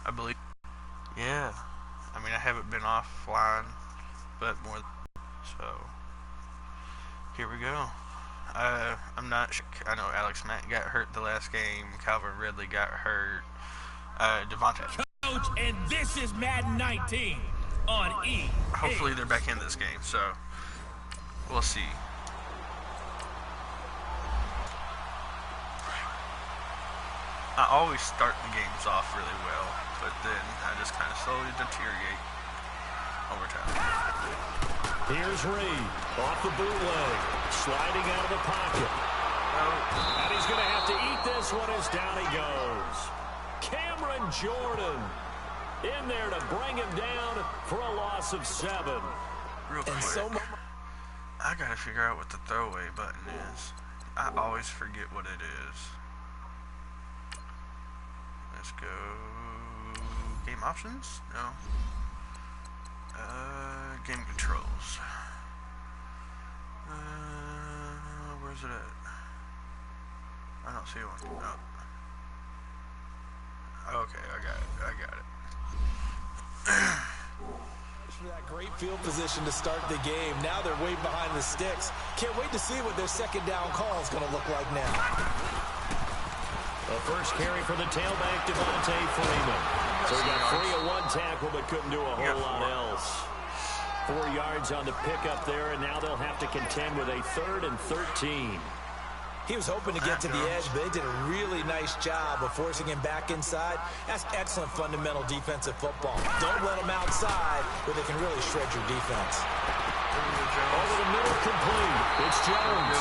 I believe. Yeah. I mean, I haven't been offline, but more. So, here we go. I'm not sure. I know Alex Mack got hurt the last game. Calvin Ridley got hurt. Devontae. Coach, and this is Madden 19 on E. Hopefully they're back in this game, so we'll see. I always start the games off really well, but then I just kind of slowly deteriorate over time. Here's Reed, off the bootleg, sliding out of the pocket. And he's going to have to eat this one as down he goes. Cameron Jordan in there to bring him down for a loss of 7. Real quick, I got to figure out what the throwaway button is. I always forget what it is. Let's go. Game options? No. Game controls. Where's it at? I don't see one. Oh. Okay, I got it. For that great field position to start the game. Now they're way behind the sticks. Can't wait to see what their second down call is going to look like now. The first carry for the tailback, Devontae Freeman. So he got free of one tackle, but couldn't do a whole lot else. 4 yards on the pickup there, and now they'll have to contend with a 3rd and 13. He was hoping to get to the edge, but they did a really nice job of forcing him back inside. That's excellent fundamental defensive football. Don't let him outside where they can really shred your defense. Over the middle, complete. It's Jones.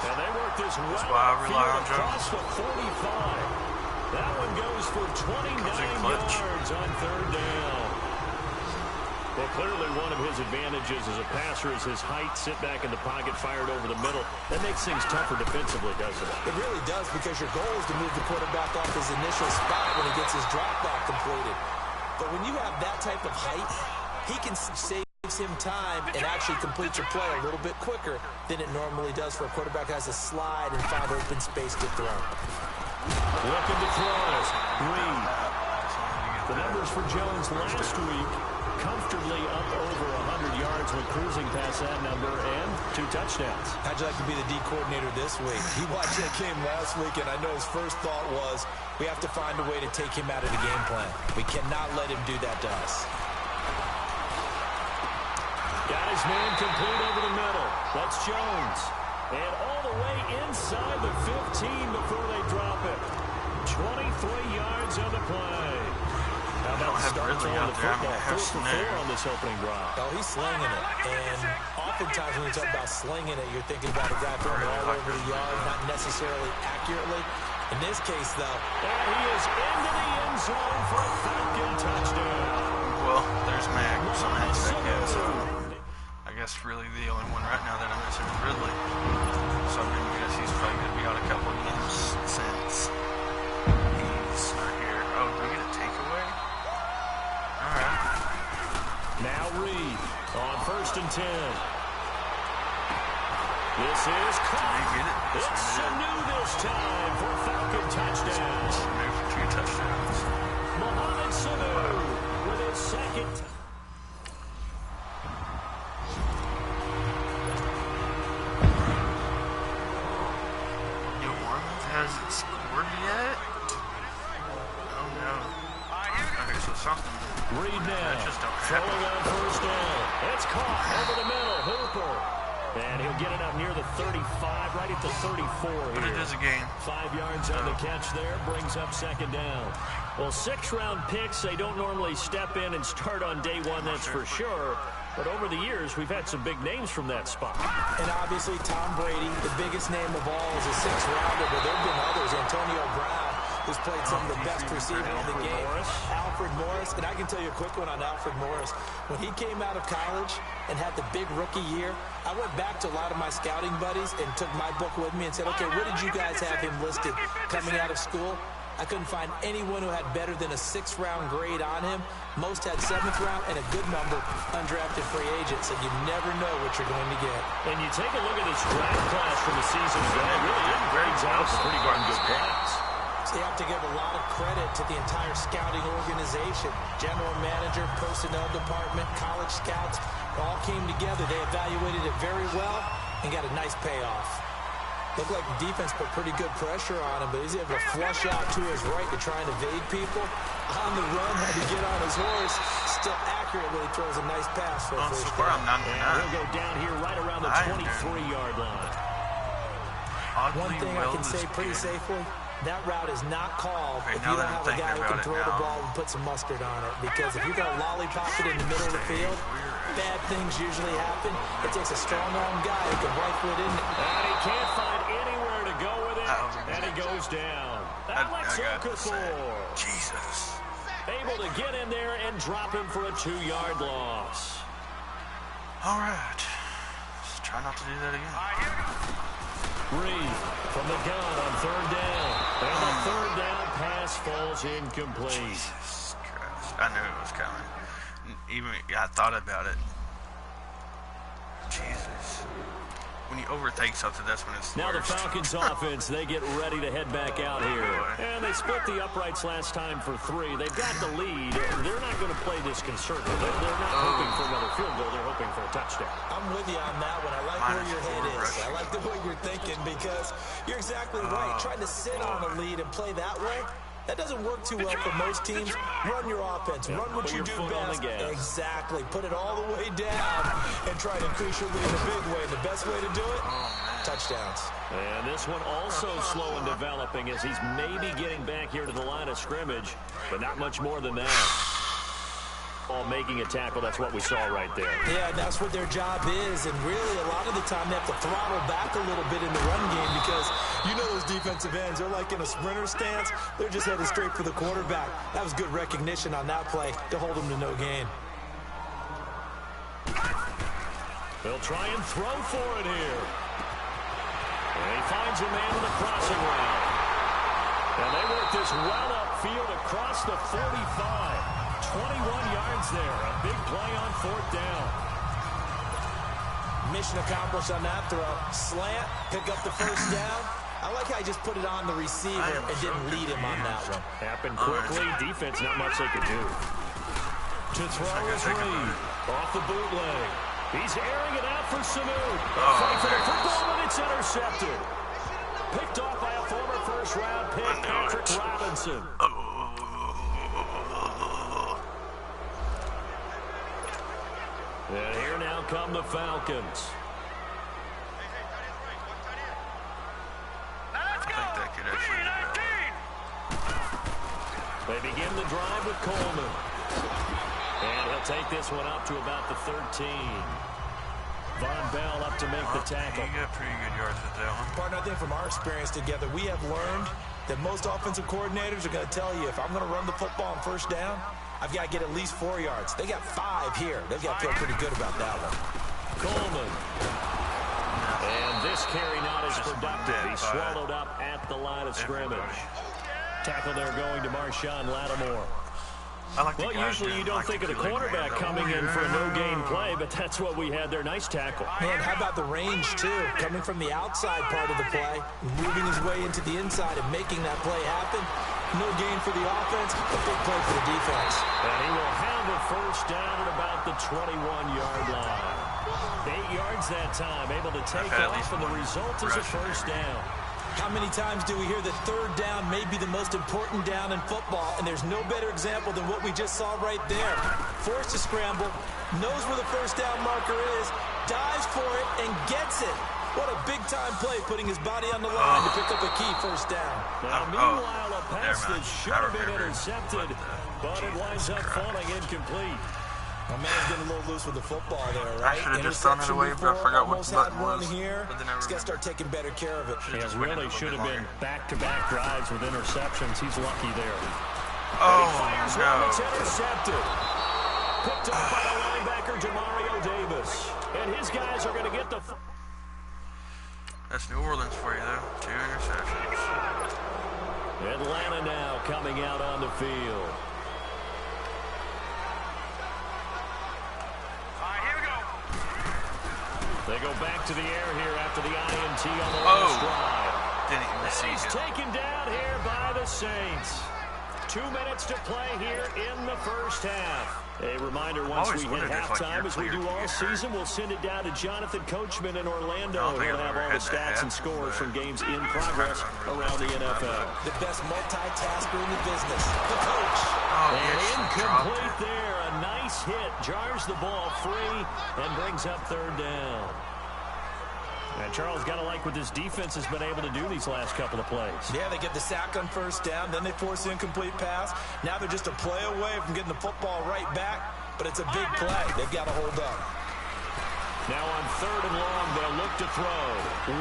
And they work this well across the 45. That one goes for 29 yards on 3rd down. Well, clearly one of his advantages as a passer is his height. Sit back in the pocket, fired over the middle. That makes things tougher defensively, doesn't it? It really does, because your goal is to move the quarterback off his initial spot when he gets his drop back completed. But when you have that type of height, he can save him time and actually complete your play a little bit quicker than it normally does for a quarterback who has to slide and find open space to throw. Looking to throw. Reed. The numbers for Jones last week, comfortably up over 100 yards when cruising past that number, and 2 touchdowns. How'd you like to be the D coordinator this week? He watched that game last week, and I know his first thought was, we have to find a way to take him out of the game plan. We cannot let him do that to us. Got his man complete over the middle. That's Jones. And all the way inside the 15 before they drop it. 23 yards on the play. How about the start throwing the football? 4 for 4 on this opening drive. Oh, he's slinging it. And oftentimes when you talk about slinging it, you're thinking about a guy throwing it all over the yard, not necessarily accurately. In this case, though. And he is into the end zone for a Falcon touchdown. Well, there's Mac. Somehow he's back in, so I guess really the only one right now that I'm missing is Ridley. So I'm going to guess he's probably going to be out a couple of games since he's not here. Oh, did we get a takeaway? Alright. Now Reed on 1st and 10. This is caught. It's Sanu this time for a Falcon touchdown. Sanu for 2 touchdowns. Mohamed Sanu with his second. Hasn't scored yet? Oh no. Okay, so something. Reed now. Just don't throwing on 1st down. It's caught over the middle. Hooper. And he'll get it up near the 35, right at the 34 here. But it is a game. 5 yards on the catch there. Brings up 2nd down. Well, 6-round picks, they don't normally step in and start on day 1, that's for sure. But over the years, we've had some big names from that spot. And obviously, Tom Brady, the biggest name of all, is a 6th-rounder, but there have been others. Antonio Brown, who's played some of the best receiver in the game. Alfred Morris. And I can tell you a quick one on Alfred Morris. When he came out of college and had the big rookie year, I went back to a lot of my scouting buddies and took my book with me and said, okay, what did you guys have him listed coming out of school? I couldn't find anyone who had better than a 6th-round grade on him. Most had 7th round and a good number undrafted free agents, so you never know what you're going to get. And you take a look at this draft class from the season ago, it really didn't grade out a pretty darn good class. You have to give a lot of credit to the entire scouting organization. General manager, personnel department, college scouts, all came together. They evaluated it very well and got a nice payoff. Looked like the defense put pretty good pressure on him, but he's able to flush out to his right to try and evade people. On the run, had to get on his horse. Still accurately throws a nice pass for a first down. And he'll go down here right around the 23-yard line. One thing I can say pretty safely, that route is not called if you don't have a guy who can throw the ball and put some mustard on it. Because if you're going to lollipop it in the middle of the field, bad things usually happen. It takes a strong-arm guy who can rifle it in. And he can't find anywhere to go with it. And he goes down. Alex Okafor. Jesus. Able to get in there and drop him for a 2-yard loss. All right. Let's try not to do that again. Reed from the gun on 3rd down. And the 3rd down pass falls incomplete. Jesus Christ. I knew it was coming. Even I thought about it. Jesus. When you overthink something, that's when it's the Now worst. the Falcons offense, they get ready to head back out here. And they split the uprights last time for 3. They've got the lead. They're not going to play this conservative. They're not hoping for another field goal. They're hoping for a touchdown. I'm with you on that one. I like where your head is. I like the way you're thinking because you're exactly right. Trying to sit on a lead and play that way, that doesn't work too well for most teams. Run your offense. Run what you do best. Exactly. Put it all the way down and try to increase your lead in a big way. The best way to do it, touchdowns. And this one also slow in developing as he's maybe getting back here to the line of scrimmage, but not much more than that. All making a tackle, that's what we saw right there. Yeah, that's what their job is, and really a lot of the time they have to throttle back a little bit in the run game because you know those defensive ends, they're like in a sprinter stance. They're just headed straight for the quarterback. That was good recognition on that play to hold him to no gain. They'll try and throw for it here. And he finds a man in the crossing route. And they work this well upfield across the 45. 21 yards there. A big play on 4th down. Mission accomplished on that throw. Slant, pick up the first down. I like how he just put it on the receiver and didn't lead him on that one. Happened quickly. Defense, not much they could do. To throw is Reed. Off the bootleg. He's airing it out for Sanu. Fight for the football, and it's intercepted. Picked off by a former first-round pick, Patrick Robinson. And here now come the Falcons. I think that could actually They begin the drive with Coleman. And he'll take this one up to about the 13. Von Bell up to make the tackle. You got pretty good yards with that one. Partner, I think from our experience together, we have learned that most offensive coordinators are going to tell you, if I'm going to run the football on 1st down, I've got to get at least 4 yards. They got 5 here. They've got to feel pretty good about that one. Coleman. And this carry not as productive. He's swallowed up at the line of scrimmage. Tackle there going to Marshawn Lattimore. Well, usually you don't think of the quarterback coming in for a no-gain play, but that's what we had there. Nice tackle. Man, how about the range, too? Coming from the outside part of the play, moving his way into the inside and making that play happen. No gain for the offense, a big play for the defense. And he will have the first down at about the 21-yard line. 8 yards that time, able to take off, and the result is a first down. How many times do we hear that 3rd down may be the most important down in football, and there's no better example than what we just saw right there. Forced to scramble, knows where the first down marker is, dives for it, and gets it. What a big-time play, putting his body on the line to pick up a key first down. Now, meanwhile, a pass that should have been intercepted, but it winds up falling incomplete. My man's getting a little loose with the football there, right? I should have just thrown it away, but I forgot what the button was. Here. He's got to start taking better care of it. It really should have been back-to-back drives with interceptions. He's lucky there. Oh, Fires no. one, it's intercepted. Picked up by the linebacker, Demario Davis. And his guys are going to get the... That's New Orleans for you, though. 2 interceptions. Atlanta now coming out on the field. Here we go. They go back to the air here after the INT on the last drive. didn't even see He's him. taken down here by the Saints. 2 minutes to play here in the first half. A reminder, once we hit halftime, as we do all season, we'll send it down to Jonathan Coachman in Orlando. He'll have all the stats and scores from games in progress around the NFL. The best multitasker in the business, the coach. And incomplete there. A nice hit. Jars the ball free and brings up third down. And Charles, got to like what this defense has been able to do these last couple of plays. Yeah, they get the sack on first down, then they force an incomplete pass. Now they're just a play away from getting the football right back, but it's a big play. They've got to hold up. Now on third and long, they'll look to throw.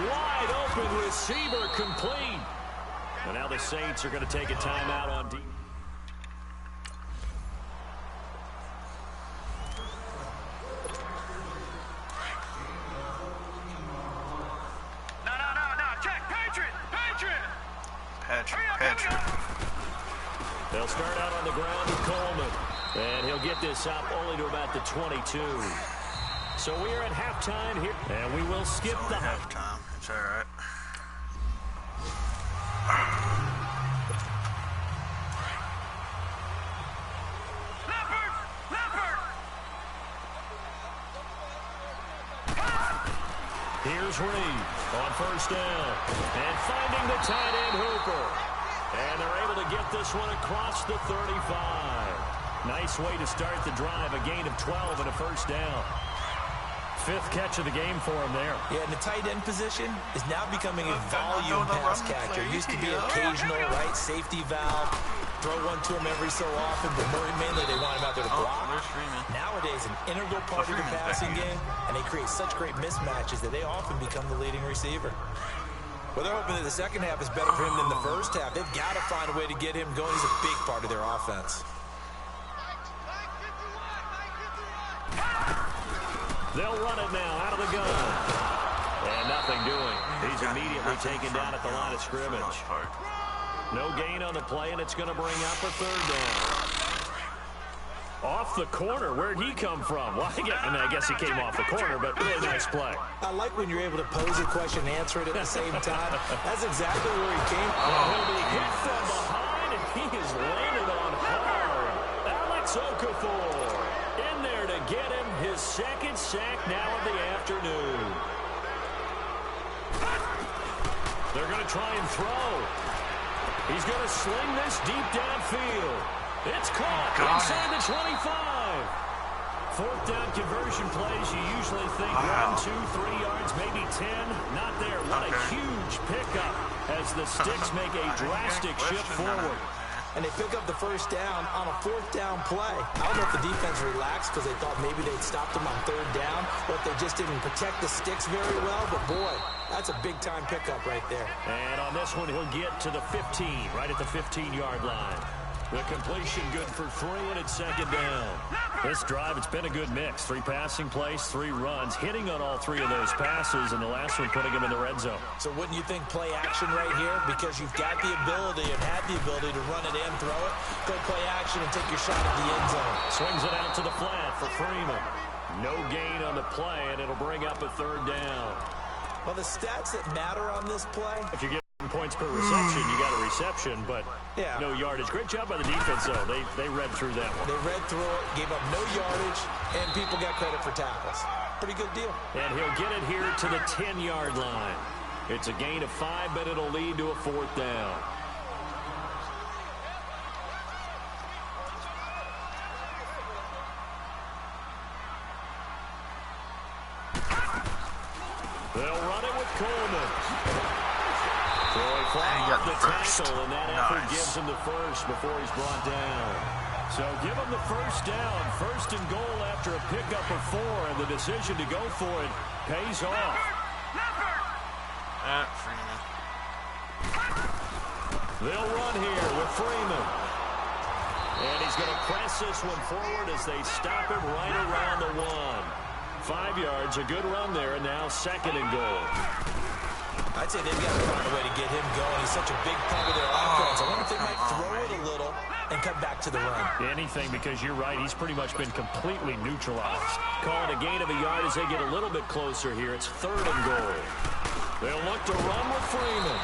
Wide open receiver complete. And now the Saints are going to take a timeout on defense. Patrick. They'll start out on the ground with Coleman. And he'll get this up only to about the 22. So we are at halftime here. And we will skip the halftime. It's all right. Here's Reed on first down. And finding the tight end Hooper. And they're able to get this one across the 35. Nice way to start the drive. A gain of 12 and a first down. Fifth catch of the game for him there. Yeah, and the tight end position is now becoming a volume pass catcher. Used to be occasional, right, safety valve. Throw one to him every so often, but mainly they want him out there to block. Nowadays, an integral part of the passing game, and they create such great mismatches that they often become the leading receiver. Well, they're hoping that the second half is better for him than the first half. They've got to find a way to get him going. He's a big part of their offense. They'll run it now out of the gun. And nothing doing. He's immediately taken down at the line of scrimmage. No gain on the play, and it's going to bring up a third down. Off the corner. Where'd he come from? Well, I guess he came off the corner, but really nice play. I like when you're able to pose a question and answer it at the same time. That's exactly where he came from. He'll be hit from behind, and he is landed on hard. Alex Okafor in there to get him his second sack now of the afternoon. They're going to try and throw. He's going to sling this deep downfield. It's caught inside the 25. Fourth down conversion plays, you usually think 1, 2, 3 yards, maybe 10. Not there. What a huge pickup as the Sticks make a drastic shift forward. And they pick up the first down on a fourth down play. I don't know if the defense relaxed because they thought maybe they'd stopped them on third down, or if they just didn't protect the Sticks very well. But, boy, that's a big-time pickup right there. And on this one, he'll get to the 15, right at the 15-yard line. The completion good for 3, and it's second down. This drive, it's been a good mix. 3 passing plays, 3 runs, hitting on all 3 of those passes, and the last one putting him in the red zone. So wouldn't you think play action right here? Because you've got the ability and have the ability to run it and throw it. Go play action and take your shot at the end zone. Swings it out to the flat for Freeman. No gain on the play, and it'll bring up a third down. Well, the stats that matter on this play, if you get points per reception, you got a reception, but no yardage. Great job by the defense, though. They read through that one. They read through it, gave up no yardage, and people got credit for tackles. Pretty good deal. And he'll get it here to the 10-yard line. It's a gain of 5, but it'll lead to a fourth down. They'll run it with Coleman. Troy flat off the tackle, and that effort gives him the first before he's brought down. So give him the first down. First and goal after a pickup of 4, and the decision to go for it pays off. Freeman. They'll run here with Freeman. And he's going to press this one forward as they stop him right around the 1. 5 yards, a good run there, and now second and goal. I'd say they've got to find a way to get him going. He's such a big part of their offense. I wonder if they might throw it a little and come back to the run. Anything, because you're right. He's pretty much been completely neutralized. Calling a gain of a yard as they get a little bit closer here. It's third and goal. They'll look to run with Freeman.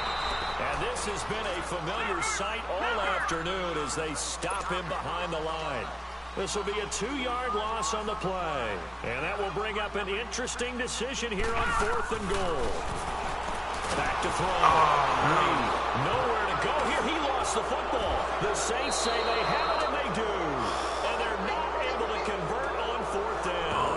And this has been a familiar sight all afternoon as they stop him behind the line. This will be a 2-yard loss on the play. And that will bring up an interesting decision here on 4th and goal. Back to throw. Reed, nowhere to go here. He lost the football. The Saints say they have it, and they do. And they're not able to convert on 4th down.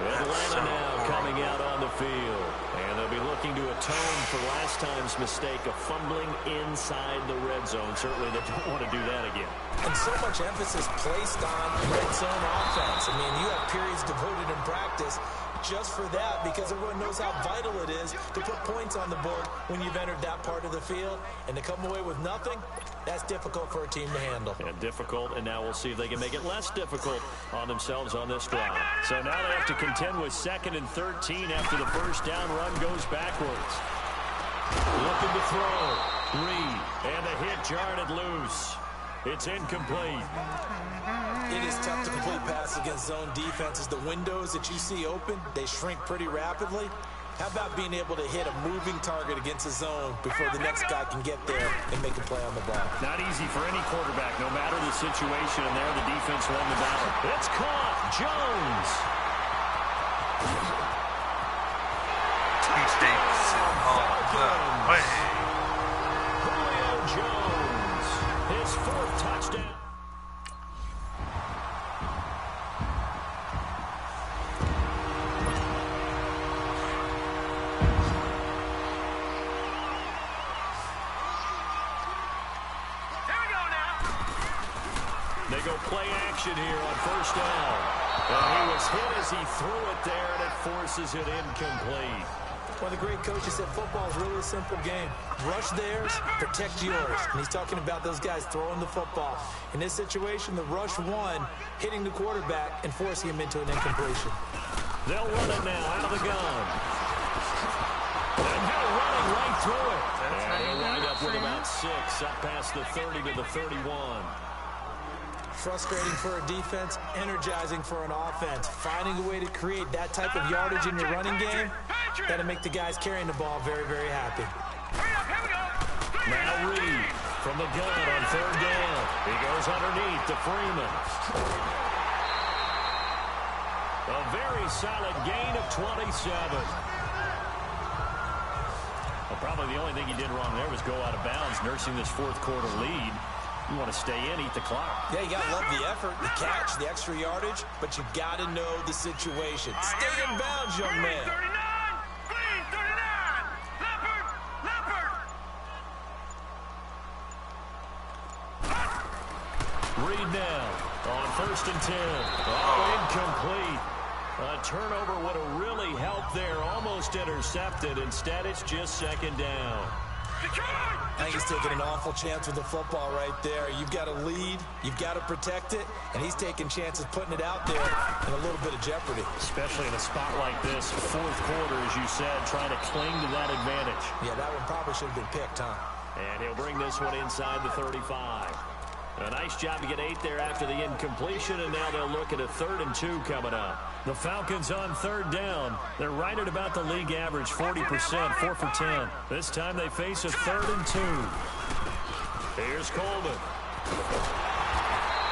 Atlanta now coming out on the field. And they'll be looking to atone for last time's mistake of fumbling inside the red zone. Certainly they don't want to do that again. And so much emphasis placed on red zone offense. I mean, you have periods devoted in practice just for that because everyone knows how vital it is to put points on the board when you've entered that part of the field. And to come away with nothing, that's difficult for a team to handle. And difficult, and now we'll see if they can make it less difficult on themselves on this drive. So now they have to contend with 2nd and 13 after the first down run goes backwards. Looking to throw. Reed, and the hit jarred loose. It's incomplete. It is tough to complete pass against zone defenses. The windows that you see open, they shrink pretty rapidly. How about being able to hit a moving target against a zone before the next guy can get there and make a play on the ball? Not easy for any quarterback, no matter the situation, and there the defense won the battle. It's caught. Jones. Teach Davis all the way. Julio Jones. His 4th touchdown. They go play action here on 1st down. And he was hit as he threw it there, and it forces it incomplete. One of the great coaches said football is really a simple game. Rush theirs, protect yours. And he's talking about those guys throwing the football. In this situation, the rush won, hitting the quarterback and forcing him into an incompletion. They'll run it now out of the gun. And they're running right through it. And they'll wind up with about 6 up past the 30 to the 31. Frustrating for a defense, energizing for an offense. Finding a way to create that type of yardage in your running game, that'll make the guys carrying the ball very, very happy. Now Reed from the gun on 3rd down. He goes underneath to Freeman. A very solid gain of 27. Well, probably the only thing he did wrong there was go out of bounds, nursing this 4th quarter lead. You want to stay in, eat the clock. Yeah, you got to love the effort, the catch, the extra yardage, but you got to know the situation. Stay in bounds, young man. Reed now on 1st and 10. Oh, incomplete. A turnover would have really helped there. Almost intercepted. Instead, it's just 2nd down. I think he's taking an awful chance with the football right there. You've got to lead, you've got to protect it, and he's taking chances putting it out there in a little bit of jeopardy. Especially in a spot like this, 4th quarter, as you said, trying to cling to that advantage. Yeah, that one probably should have been picked, huh? And he'll bring this one inside the 35. A nice job to get 8 there after the incompletion, and now they'll look at a 3rd and 2 coming up. The Falcons on 3rd down. They're right at about the league average, 40%, 4 for 10. This time they face a 3rd and 2. Here's Coleman.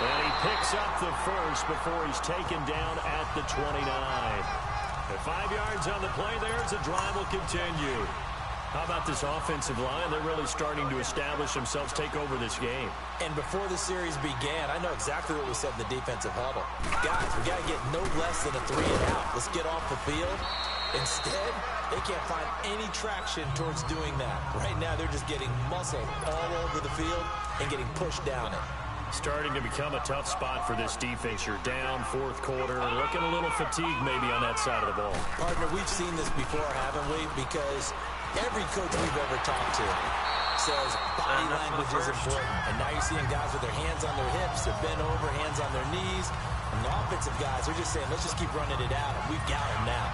And he picks up the first before he's taken down at the 29. At 5 yards on the play there, the drive will continue. How about this offensive line? They're really starting to establish themselves, take over this game. And before the series began, I know exactly what we said in the defensive huddle. Guys, we got to get no less than a 3 and out. Let's get off the field. Instead, they can't find any traction towards doing that. Right now, they're just getting muscled all over the field and getting pushed down it. Starting to become a tough spot for this defense. You're down 4th quarter, looking a little fatigued maybe on that side of the ball. Partner, we've seen this before, haven't we? Because every coach we've ever talked to says body language is important. And now you're seeing guys with their hands on their hips, they're bent over, hands on their knees. And the offensive guys are just saying, let's just keep running it out, and we've got them now.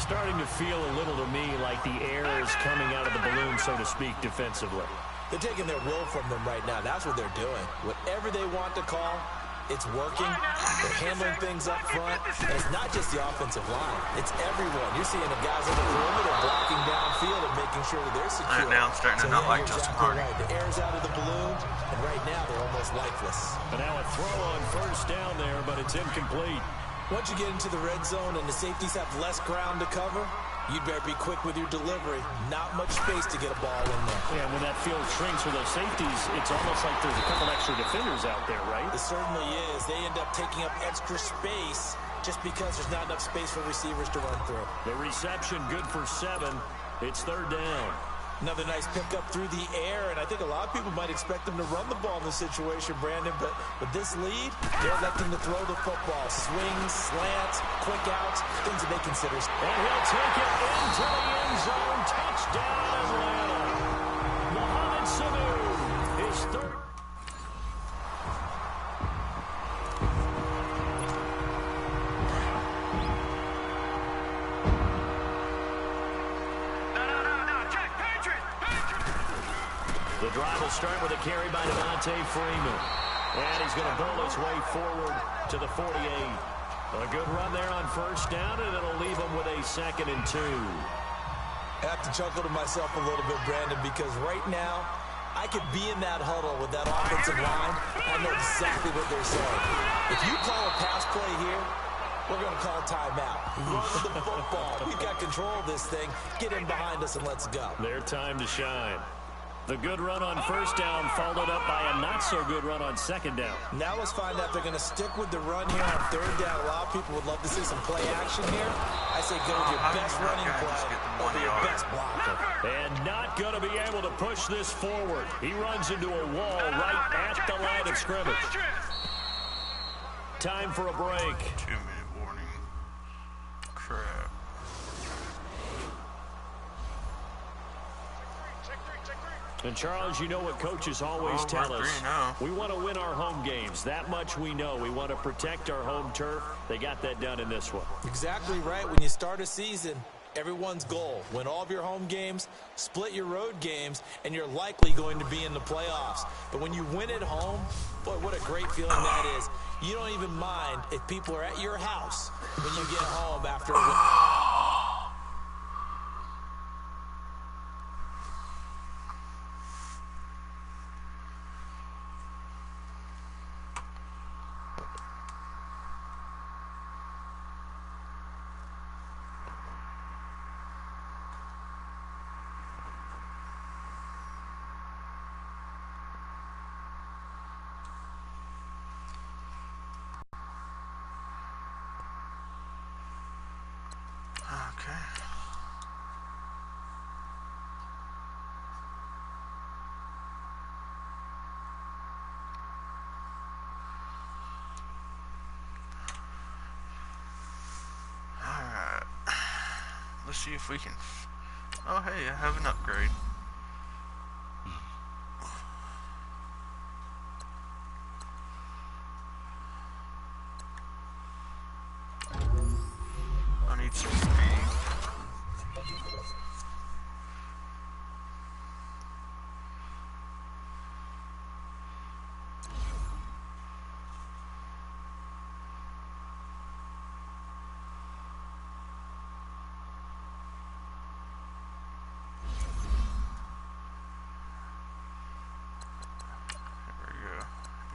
Starting to feel a little to me like the air is coming out of the balloon, so to speak, defensively. They're taking their will from them right now. That's what they're doing. Whatever they want to call, It's working. They're handling things up front. And it's not just the offensive line. It's everyone. You're seeing the guys on the perimeter blocking downfield and making sure that they're secure. Right now I'm starting to not like Justin Hardy. Right. The air's out of the balloon, and right now they're almost lifeless. And now a throw on first down there, but it's incomplete. Once you get into the red zone and the safeties have less ground to cover, you'd better be quick with your delivery. Not much space to get a ball in there. Yeah, when that field shrinks for those safeties, it's almost like there's a couple extra defenders out there, right? It certainly is. They end up taking up extra space just because there's not enough space for receivers to run through. The reception good for 7. It's third down. Another nice pickup through the air, and I think a lot of people might expect them to run the ball in this situation, Brandon, but with this lead, they're electing to throw the football. Swings, slants, quick outs, things that they consider. And he'll take it into the end zone. Touchdown, Atlanta. Mohamed Sanu is third. The drive will start with a carry by Devontae Freeman. And he's going to build his way forward to the 48. A good run there on first down, and it'll leave him with a 2nd and 2. I have to chuckle to myself a little bit, Brandon, because right now, I could be in that huddle with that offensive line. I know exactly what they're saying. If you call a pass play here, we're going to call timeout. Run the football. We've got control of this thing. Get in behind us and let's go. Their time to shine. The good run on first down followed up by a not-so-good run on second down. Now let's find out if they're going to stick with the run here on third down. A lot of people would love to see some play action here. I say go with your best running play over your best blocker. And not going to be able to push this forward. He runs into a wall right at the line of scrimmage. Time for a break. 2-minute warning. Crap. And, Charles, you know what coaches always tell us. We want to win our home games. That much we know. We want to protect our home turf. They got that done in this one. Exactly right. When you start a season, everyone's goal, win all of your home games, split your road games, and you're likely going to be in the playoffs. But when you win at home, boy, what a great feeling that is. You don't even mind if people are at your house when you get home after a win. Let's see if we can... Oh, hey, I have an upgrade. I need some speed.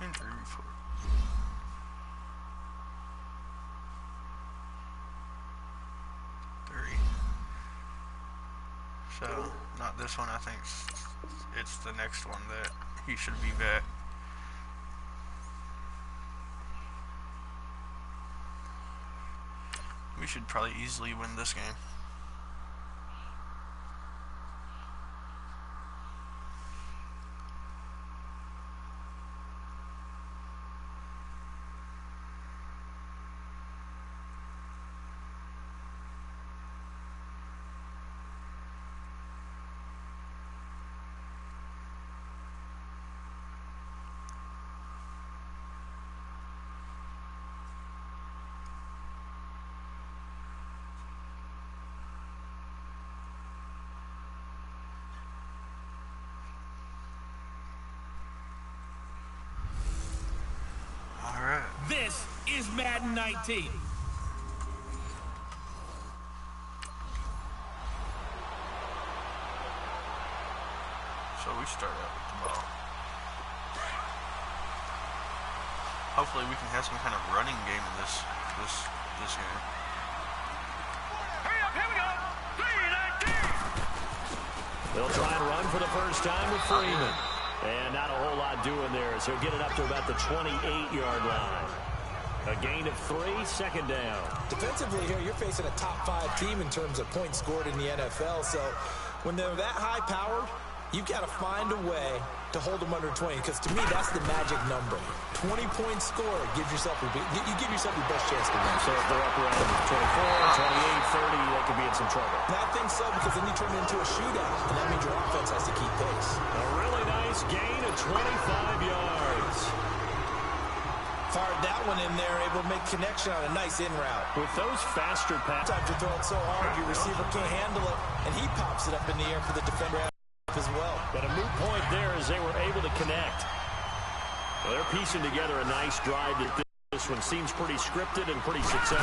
Injury report. So, not this one, I think it's the next one that he should be back. We should probably easily win this game. Madden 19. So we start out with the ball. Hopefully we can have some kind of running game in this game. Hurry up, here we go. 3-19. They'll try and run for the first time with Freeman. And not a whole lot doing there as he'll get it up to about the 28-yard line. A gain of 3, second down. Defensively here, you're facing a top 5 team in terms of points scored in the NFL. So when they're that high-powered, you've got to find a way to hold them under 20, because to me, that's the magic number. 20-point score gives yourself you give yourself your best chance to win. So if they're up around 24, 28, 30, they could be in some trouble. And I think so, because then you turn it into a shootout, and that means your offense has to keep pace. A really nice gain of 25 yards. Fired that one in there, able to make connection on a nice in route. With those faster passes. Sometimes you throw it so hard, your receiver can't handle it, and he pops it up in the air for the defender as well. But a moot point there as they were able to connect. Well, they're piecing together a nice drive. This one seems pretty scripted and pretty successful.